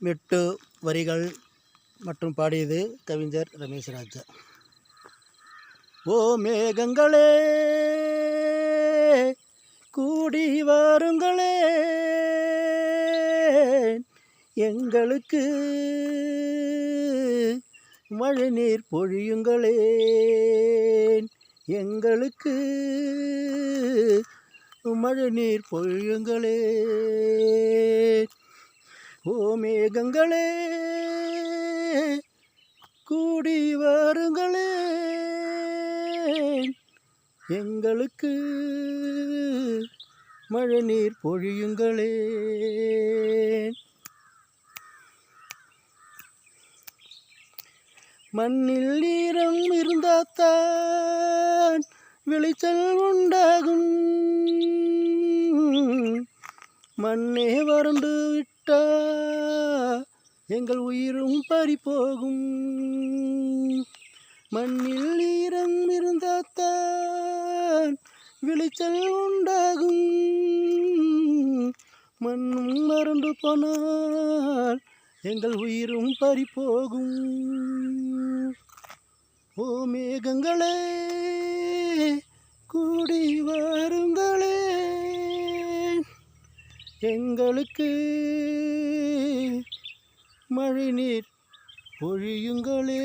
மெட்டு வரிகள் மற்றும் பாடியது கவிஞர் ரமேஷ் ராஜா. ஓ மேகங்களே கூடி வாருங்களே, எங்களுக்கு மழை நீர் பொழியுங்களே, எங்களுக்கு மழை நீர் பொழியுங்களே. ஓ மேகங்களே கூடி வாருங்களே, எங்களுக்கு மழை நீர் பொழியுங்களே. மண்ணில் ஈரம் இருந்தாத்தான் விளைச்சல் உண்டாகும், மண்ணே வறண்டு விட்டா எங்கள் உயிரும் பறிபோகும். மண்ணில் ஈரம் இருந்தாத்தான் விளைச்சல் உண்டாகும், மண்ணும் மறந்து போனால் எங்கள் உயிரும் பறிபோகும். ஓ மேகங்களே கூடி வாருங்களே, எங்களுக்கு மழை நீர் பொழியுங்களே.